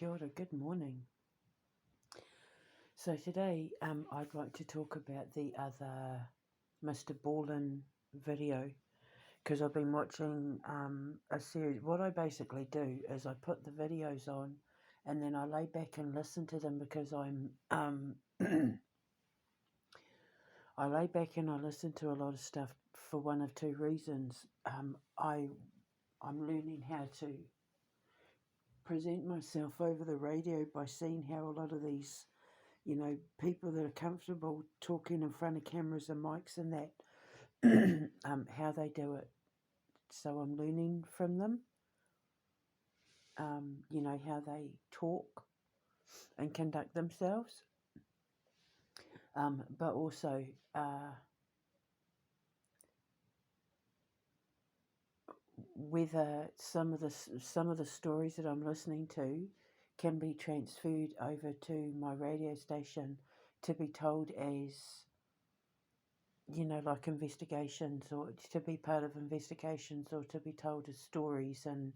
Kia ora, good morning. So today I'd like to talk about the other Mr. Ballen video, because I've been watching a series. What I basically do is I put the videos on and then I lay back and listen to them, because I'm I lay back and I listen to a lot of stuff for one of two reasons. I'm learning how to present myself over the radio by seeing how a lot of these, people that are comfortable talking in front of cameras and mics and that, how they do it. So I'm learning from them, how they talk and conduct themselves, but also whether some of the stories that I'm listening to can be transferred over to my radio station to be told as, like investigations, or to be part of investigations, or to be told as stories and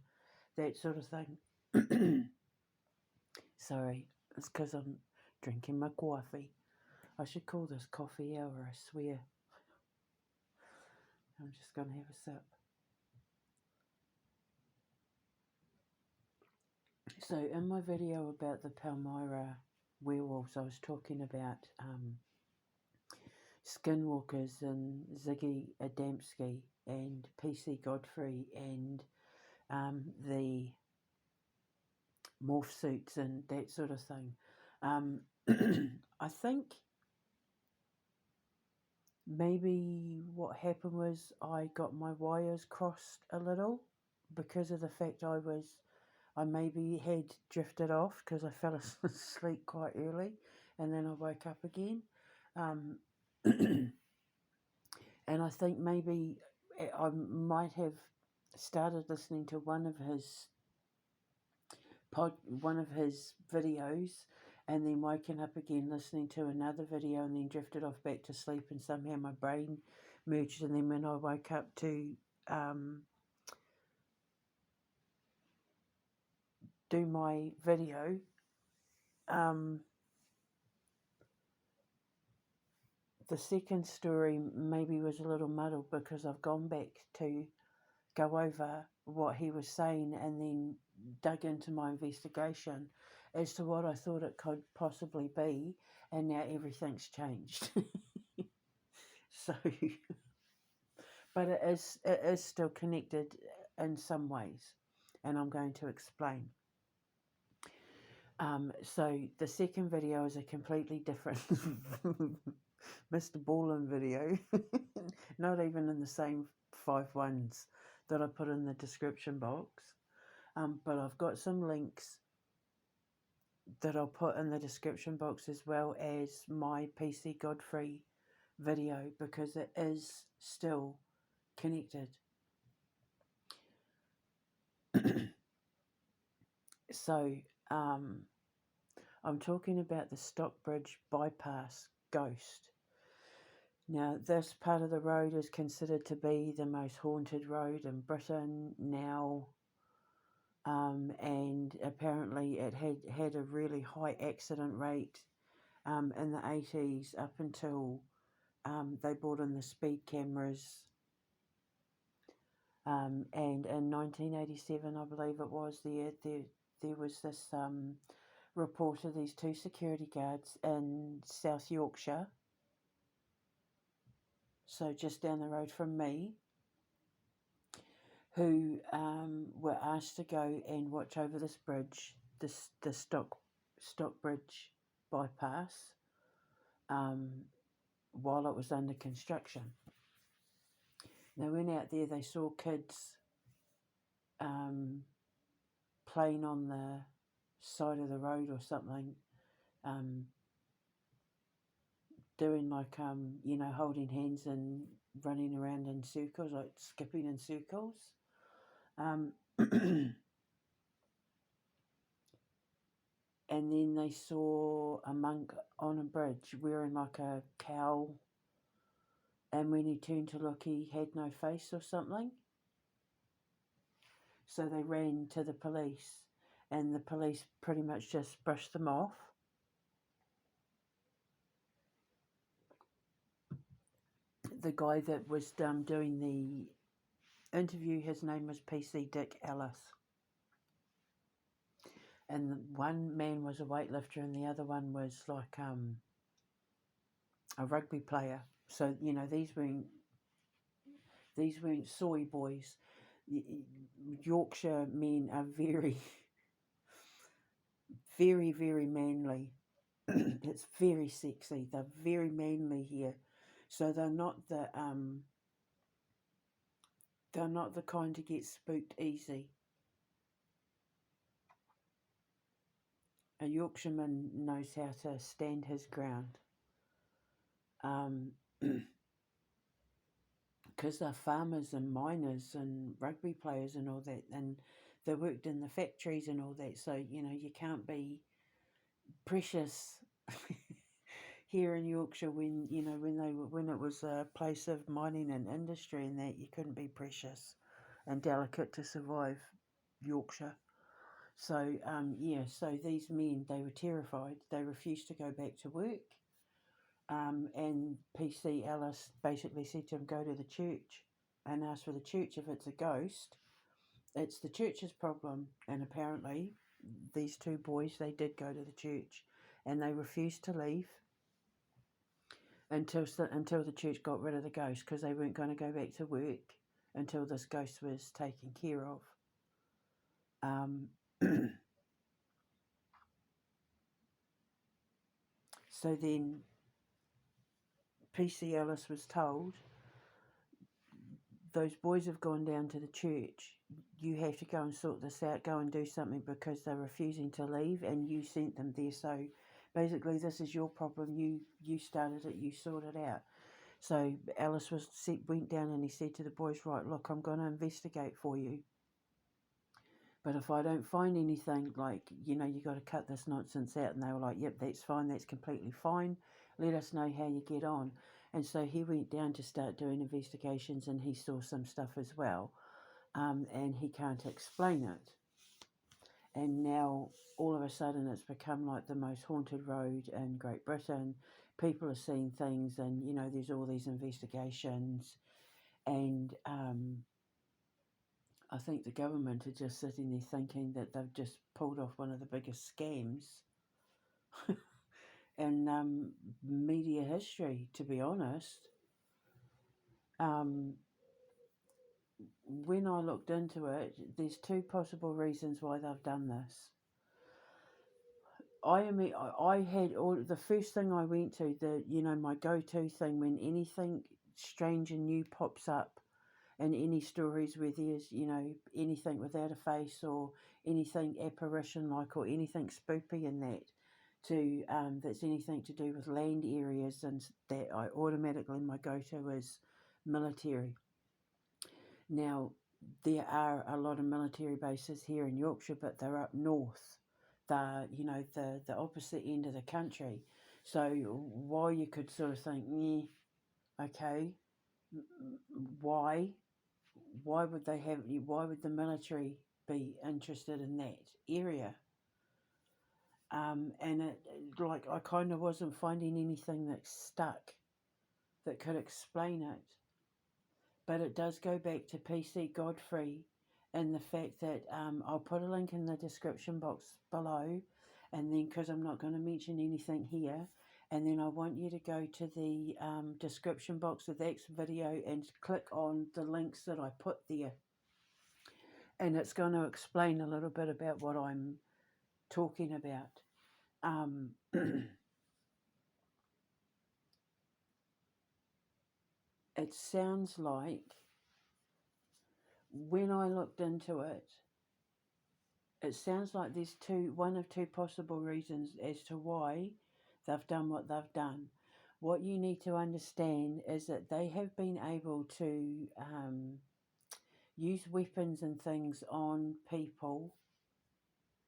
that sort of thing. Sorry, it's because I'm drinking my coffee. I should call this coffee hour, I swear. I'm just going to have a sip. So in my video about the Palmyra werewolves, I was talking about skinwalkers and Ziggy Adamski and PC Godfrey and the morph suits and that sort of thing. I think maybe what happened was I got my wires crossed a little, because of the fact I maybe had drifted off because I fell asleep quite early and then I woke up again. And I think maybe I might have started listening to one of his videos and then woken up again listening to another video and then drifted off back to sleep, and somehow my brain merged, and then when I woke up to do my video, the second story maybe was a little muddled, because I've gone back to go over what he was saying and then dug into my investigation as to what I thought it could possibly be, and now everything's changed. So, but it is still connected in some ways, and I'm going to explain. So the second video is a completely different Mr. Ballen video, not even in the same 5 ones that I put in the description box, but I've got some links that I'll put in the description box, as well as my PC Godfrey video, because it is still connected. So I'm talking about the Stockbridge bypass ghost. Now, this part of the road is considered to be the most haunted road in Britain now, and apparently it had a really high accident rate in the 80s, up until they brought in the speed cameras, and in 1987, I believe it was, there was this report of these 2 security guards in South Yorkshire, so just down the road from me, who were asked to go and watch over this bridge, the Stockbridge bypass, while it was under construction. They went out there, they saw kids playing on the side of the road or something, doing like, holding hands and running around in circles, like skipping in circles. And then they saw a monk on a bridge wearing like a cowl, and when he turned to look, he had no face or something. So they ran to the police, and the police pretty much just brushed them off. The guy that was doing the interview, his name was PC Dick Ellis. And one man was a weightlifter and the other one was like a rugby player. So, you know, these weren't soy boys. Yorkshire men are very, very, very manly. It's very sexy. They're very manly here. So they're not the kind to get spooked easy. A Yorkshireman knows how to stand his ground. Because they're farmers and miners and rugby players and all that, and they worked in the factories and all that, so, you know, you can't be precious here in Yorkshire when, you know, when it was a place of mining and industry and that, you couldn't be precious and delicate to survive Yorkshire. So, so these men, they were terrified. They refused to go back to work. And PC Ellis basically said to him, go to the church and ask for the church. If it's a ghost, it's the church's problem. And apparently, these two boys, they did go to the church and they refused to leave until the church got rid of the ghost, because they weren't going to go back to work until this ghost was taken care of. So then PC Ellis was told, those boys have gone down to the church. You have to go and sort this out, go and do something, because they're refusing to leave and you sent them there. So basically, this is your problem. You started it, you sorted it out. So Ellis went down and he said to the boys, right, look, I'm going to investigate for you. But if I don't find anything, like, you know, you got to cut this nonsense out. And they were like, yep, that's fine. That's completely fine. Let us know how you get on. And so he went down to start doing investigations and he saw some stuff as well. And he can't explain it. And now all of a sudden it's become like the most haunted road in Great Britain. People are seeing things and, you know, there's all these investigations. And I think the government are just sitting there thinking that they've just pulled off one of the biggest scams in media history, to be honest. When I looked into it, there's two possible reasons why they've done this. I had the first thing I went to, my go-to thing when anything strange and new pops up in any stories where there's, you know, anything without a face or anything apparition-like or anything spoopy in that, that's anything to do with land areas, and that I automatically, my go-to is military. Now, there are a lot of military bases here in Yorkshire, but they're up north. They're, you know, the opposite end of the country. So while you could sort of think, okay, why would the military be interested in that area? And I kind of wasn't finding anything that stuck that could explain it. But it does go back to PC Godfrey and the fact that I'll put a link in the description box below, and then, because I'm not going to mention anything here, and then I want you to go to the description box of that video and click on the links that I put there. And it's going to explain a little bit about what I'm talking about. It sounds like, when I looked into it, it sounds like there's one of two possible reasons as to why they've done what they've done. What you need to understand is that they have been able to use weapons and things on people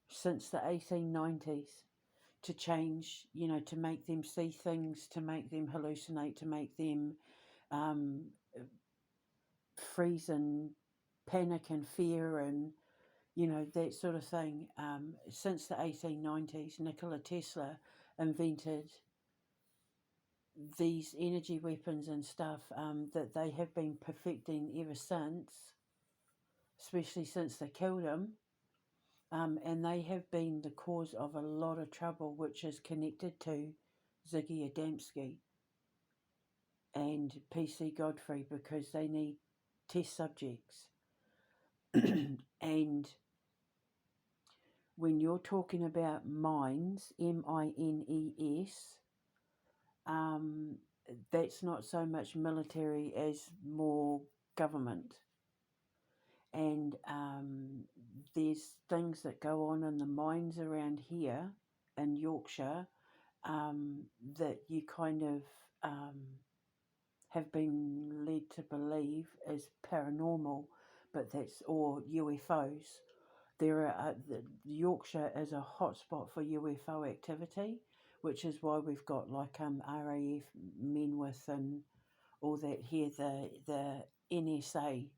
since the 1890s to change, you know, to make them see things, to make them hallucinate, to make them freeze and panic and fear and, that sort of thing. Since the 1890s, Nikola Tesla invented these energy weapons and stuff that they have been perfecting ever since, especially since they killed him. And they have been the cause of a lot of trouble, which is connected to Ziggy Adamski and PC Godfrey, because they need test subjects. And when you're talking about mines, MINES, that's not so much military as more government. And there's things that go on in the mines around here in Yorkshire that you kind of have been led to believe is paranormal, or UFOs. Yorkshire is a hotspot for UFO activity, which is why we've got like RAF, Menwith, and all that here. The NSA,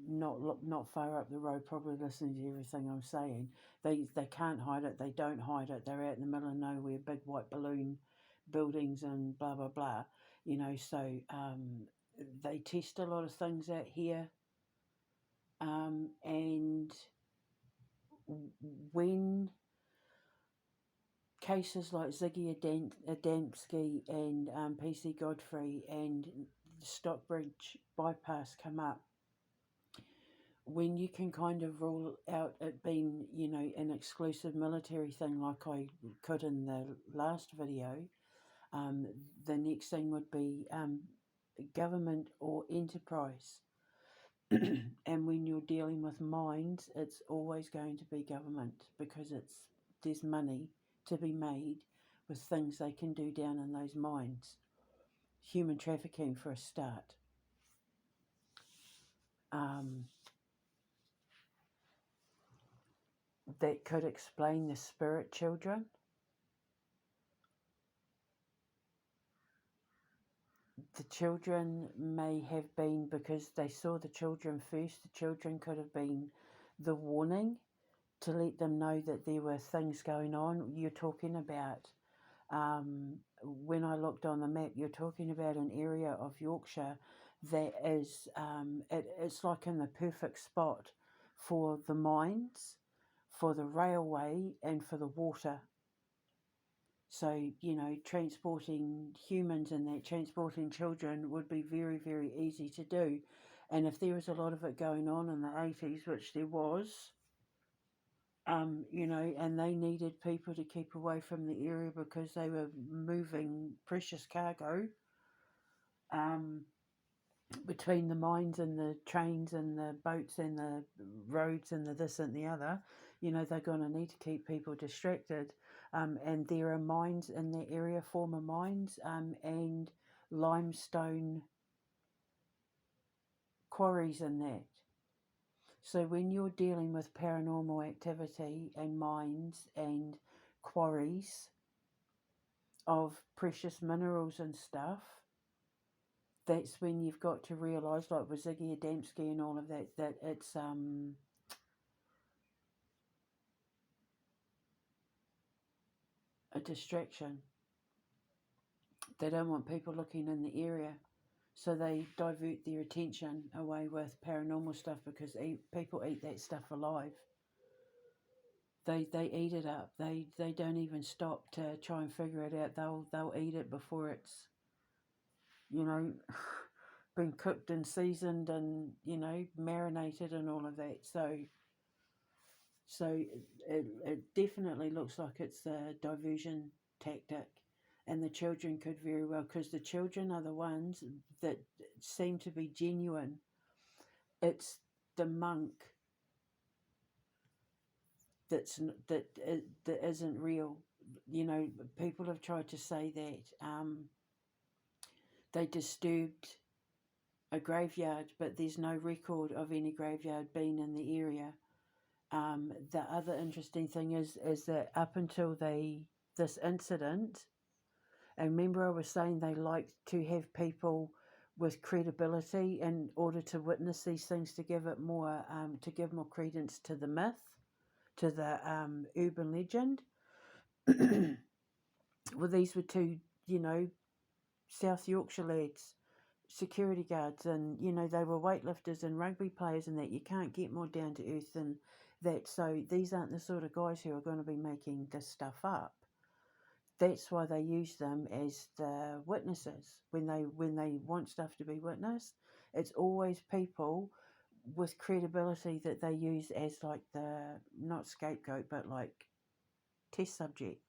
not far up the road, probably listening to everything I'm saying. They can't hide it. They don't hide it. They're out in the middle of nowhere, big white balloon buildings and blah blah blah. So they test a lot of things out here, and when cases like Ziggy Adamski and PC Godfrey and the Stockbridge bypass come up, when you can kind of rule out it being, an exclusive military thing like I could in the last video, the next thing would be government or enterprise. And when you're dealing with mines, it's always going to be government, because there's money to be made with things they can do down in those mines. Human trafficking for a start. That could explain the spirit children. The children may have been, because they saw the children first, the children could have been the warning to let them know that there were things going on. You're talking about, when I looked on the map, you're talking about an area of Yorkshire that is, it's like in the perfect spot for the mines, for the railway, and for the water. So, transporting humans and that, transporting children would be very, very easy to do. And if there was a lot of it going on in the 80s, which there was, and they needed people to keep away from the area because they were moving precious cargo between the mines and the trains and the boats and the roads and the this and the other. They're going to need to keep people distracted. And there are mines in the area, former mines, and limestone quarries and that. So when you're dealing with paranormal activity and mines and quarries of precious minerals and stuff, that's when you've got to realise, like with Ziggy Adamski and all of that, that it's a distraction. They don't want people looking in the area, so they divert their attention away with paranormal stuff, because people eat that stuff alive. They eat it up. They don't even stop to try and figure it out. They'll eat it before it's been cooked and seasoned and marinated and all of that. So it definitely looks like it's a diversion tactic, and the children could very well, because the children are the ones that seem to be genuine. It's the monk that isn't real. People have tried to say that they disturbed a graveyard, but there's no record of any graveyard being in the area. The other interesting thing is that up until this incident, and remember I was saying they like to have people with credibility in order to witness these things, to give it more, to give more credence to the myth, to the urban legend. Well, these were two, South Yorkshire lads, security guards, and they were weightlifters and rugby players, and that you can't get more down to earth than that. So these aren't the sort of guys who are going to be making this stuff up. That's why they use them as the witnesses when they want stuff to be witnessed. It's always people with credibility that they use as like the, not scapegoat, but like test subject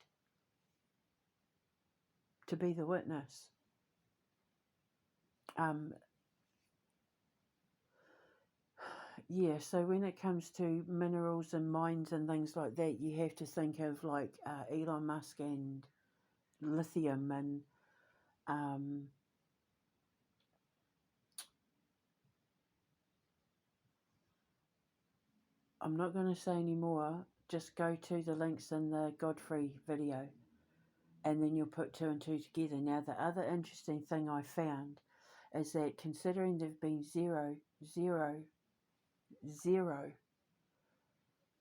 to be the witness. Yeah, so when it comes to minerals and mines and things like that, you have to think of like Elon Musk and lithium, and I'm not going to say any more. Just go to the links in the Godfrey video, and then you'll put two and two together. Now, the other interesting thing I found is that considering there've been zero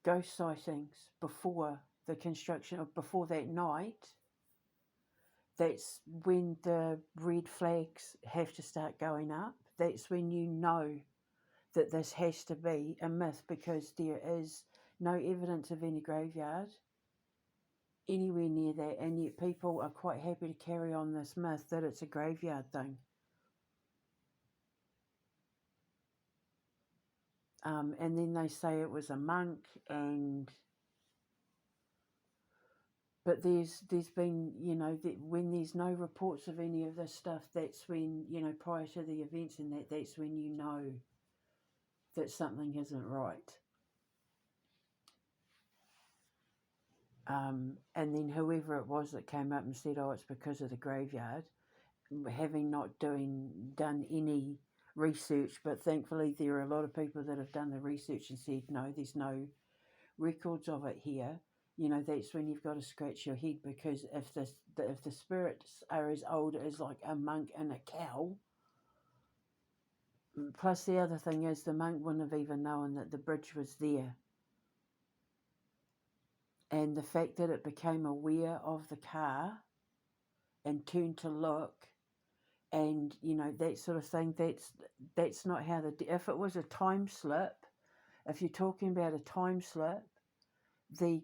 ghost sightings before the construction, or before that night, that's when the red flags have to start going up. That's when you know that this has to be a myth, because there is no evidence of any graveyard anywhere near that, and yet people are quite happy to carry on this myth that it's a graveyard thing. And then they say it was a monk, but there's been, when there's no reports of any of this stuff, that's when, prior to the events and that's when you know that something isn't right. And then whoever it was that came up and said, oh, it's because of the graveyard, having not done any research, but thankfully there are a lot of people that have done the research and said, no, there's no records of it here. That's when you've got to scratch your head, because if the spirits are as old as like a monk and a cow, plus the other thing is the monk wouldn't have even known that the bridge was there. And the fact that it became aware of the car and turned to look, and that sort of thing, that's not how if it was a time slip, if you're talking about a time slip, the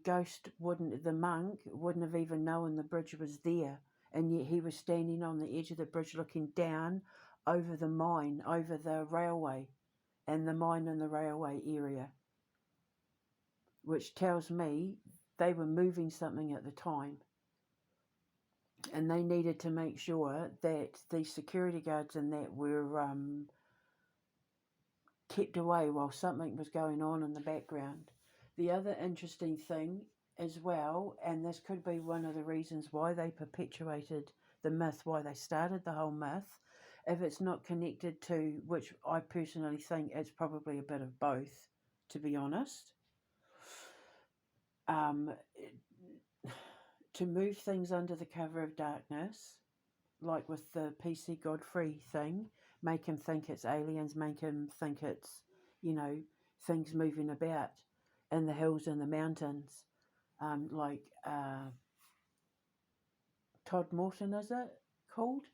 monk wouldn't have even known the bridge was there, and yet he was standing on the edge of the bridge looking down over the mine, over the railway, and the mine in the railway area, which tells me they were moving something at the time. And they needed to make sure that the security guards and that were kept away while something was going on in the background. The other interesting thing as well, and this could be one of the reasons why they perpetuated the myth, why they started the whole myth, if it's not connected to, which I personally think it's probably a bit of both, to be honest, to move things under the cover of darkness, like with the PC Godfrey thing, make him think it's aliens, make him think it's, things moving about in the hills and the mountains, like Todd Morton, is it called?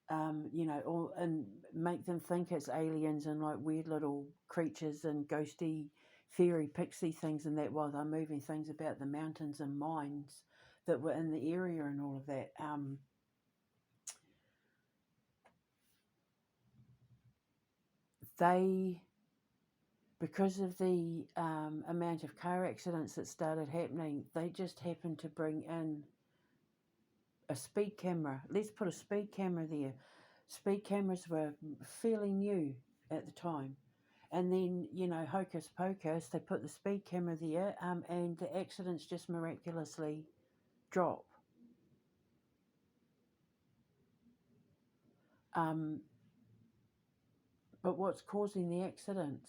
And make them think it's aliens and like weird little creatures and ghosty fairy pixie things and that, while they're moving things about the mountains and mines that were in the area and all of that. Because of the amount of car accidents that started happening, they just happened to bring in a speed camera. Let's put a speed camera there. Speed cameras were fairly new at the time. And then, hocus pocus, they put the speed camera there, and the accidents just miraculously drop. But what's causing the accidents?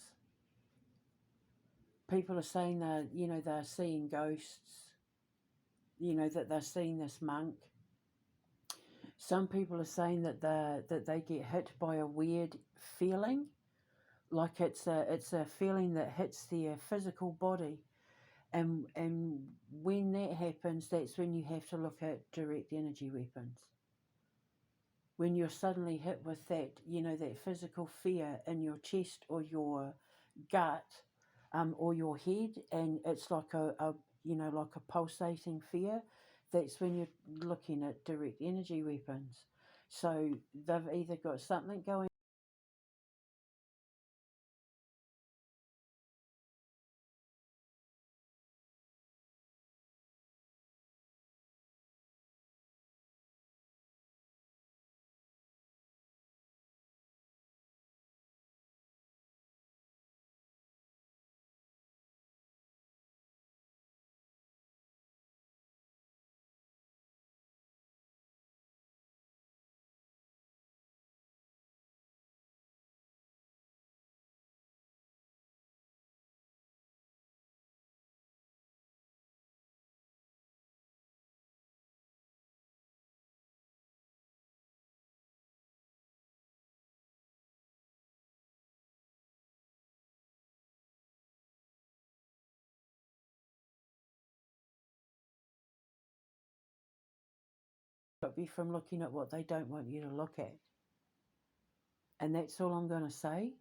People are saying that, they're seeing ghosts, that they're seeing this monk. Some people are saying that they get hit by a weird feeling, like it's a feeling that hits their physical body, and when that happens, that's when you have to look at direct energy weapons. When you're suddenly hit with that, that physical fear in your chest or your gut, or your head, and it's like like a pulsating fear, that's when you're looking at direct energy weapons. So they've either got something going to stop you from looking at what they don't want you to look at. And that's all I'm going to say,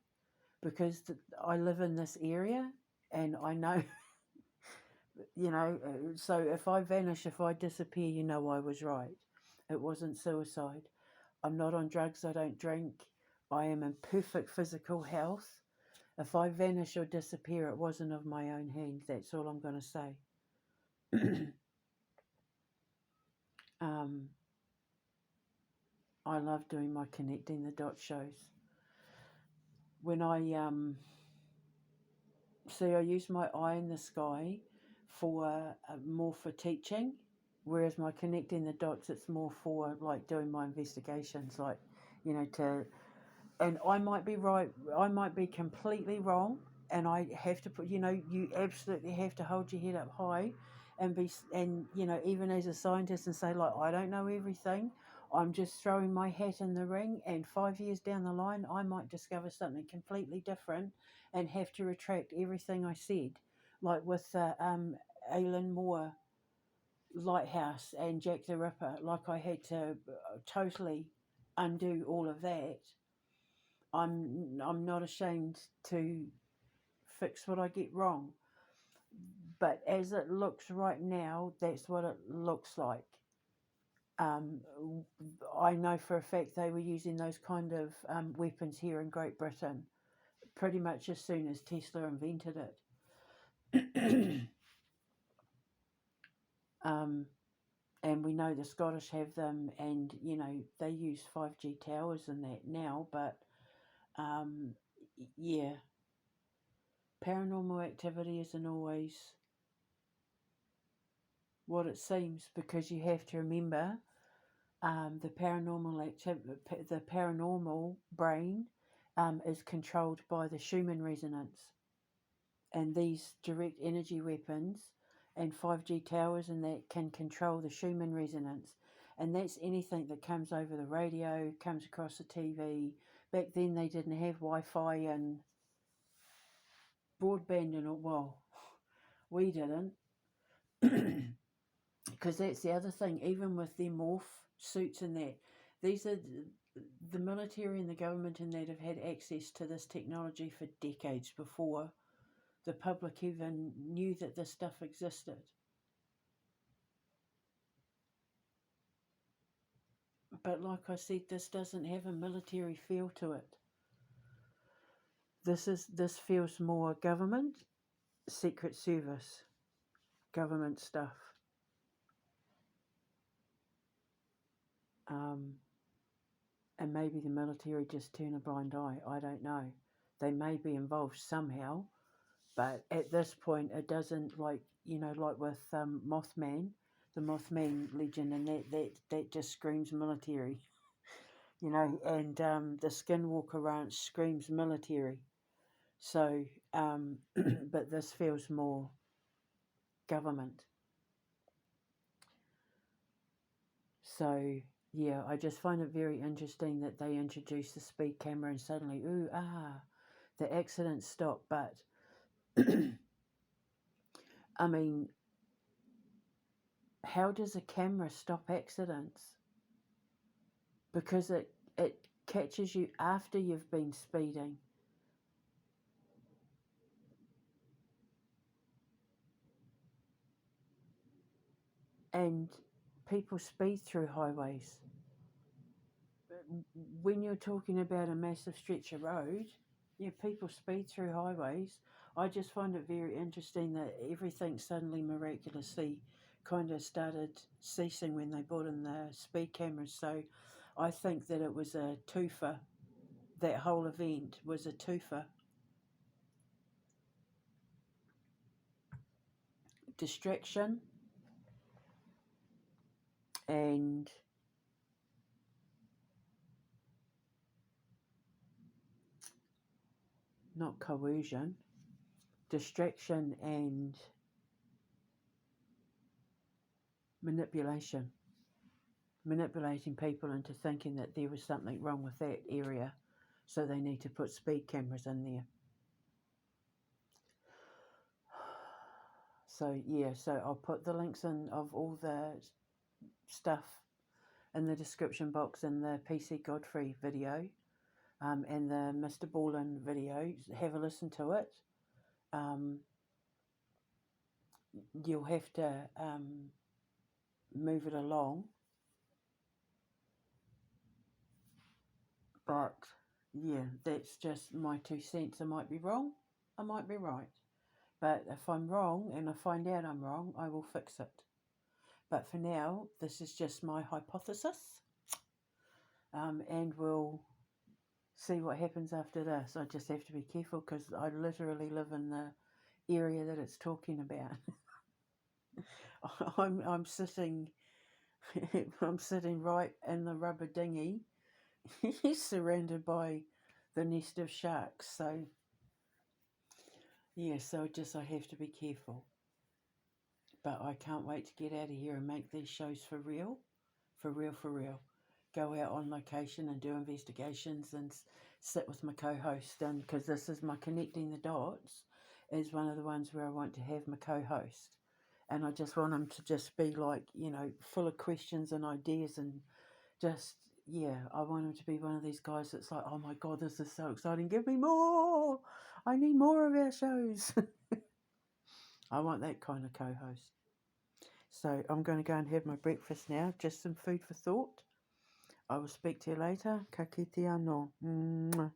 because I live in this area and I know, so if I vanish, if I disappear, I was right. It wasn't suicide. I'm not on drugs, I don't drink. I am in perfect physical health. If I vanish or disappear, it wasn't of my own hand. That's all I'm going to say. um, I love doing my connecting the dots shows. When I see, I use my eye in the sky for more for teaching, whereas my connecting the dots, it's more for like doing my investigations, like to. And I might be right, I might be completely wrong, and I have to put, you absolutely have to hold your head up high, and even as a scientist, and say, like, I don't know everything. I'm just throwing my hat in the ring, and 5 years down the line, I might discover something completely different, and have to retract everything I said, like with Aileen Moore Lighthouse and Jack the Ripper. Like, I had to totally undo all of that. I'm not ashamed to fix what I get wrong, but as it looks right now, that's what it looks like. Um, I know for a fact they were using those kind of weapons here in Great Britain pretty much as soon as Tesla invented it. And we know the Scottish have them, and they use 5G towers and that now, but um, yeah, paranormal activity isn't always what it seems, because you have to remember the paranormal brain is controlled by the Schumann resonance, and these direct energy weapons and 5G towers and that can control the Schumann resonance, and that's anything that comes over the radio, comes across the TV. Back then they didn't have Wi-Fi and broadband and all. Well, we didn't. Because that's the other thing, even with their morph suits and that, these are the military and the government and that have had access to this technology for decades before the public even knew that this stuff existed. But like I said, this doesn't have a military feel to it. This feels more government, secret service, government stuff. And maybe the military just turn a blind eye. I don't know. They may be involved somehow, but at this point, it doesn't, like with Mothman, the Mothman legend, and that just screams military, and the Skinwalker Ranch screams military. So, but this feels more government. So, yeah, I just find it very interesting that they introduced the speed camera and suddenly, the accident stopped. But I mean, how does a camera stop accidents? Because it catches you after you've been speeding. And people speed through highways. When you're talking about a massive stretch of road, yeah, people speed through highways. I just find it very interesting that everything suddenly miraculously kind of started ceasing when they brought in the speed cameras. So I think that it was a twofer. That whole event was a twofer. Distraction and not coercion, distraction and manipulation. Manipulating people into thinking that there was something wrong with that area, so they need to put speed cameras in there. So yeah, so I'll put the links in of all the stuff in the description box in the PC Godfrey video, and the Mr. Ballen video. Have a listen to it. You'll have to move it along, but yeah, that's just my 2 cents. I might be wrong, I might be right. But if I'm wrong and I find out I'm wrong, I will fix it. But for now, this is just my hypothesis, and we'll see what happens after this. I just have to be careful because I literally live in the area that it's talking about. I'm sitting I'm sitting right in the rubber dinghy, surrounded by the nest of sharks. So yeah, so I have to be careful. But I can't wait to get out of here and make these shows for real, for real, for real. Go out on location and do investigations and sit with my co-host. And because this is my connecting the dots, is one of the ones where I want to have my co-host. And I just want him to just be like, full of questions and ideas and just, yeah, I want him to be one of these guys that's like, oh my God, this is so exciting. Give me more. I need more of our shows. I want that kind of co-host. So I'm going to go and have my breakfast now. Just some food for thought. I will speak to you later. Ka kite anō. Mwah.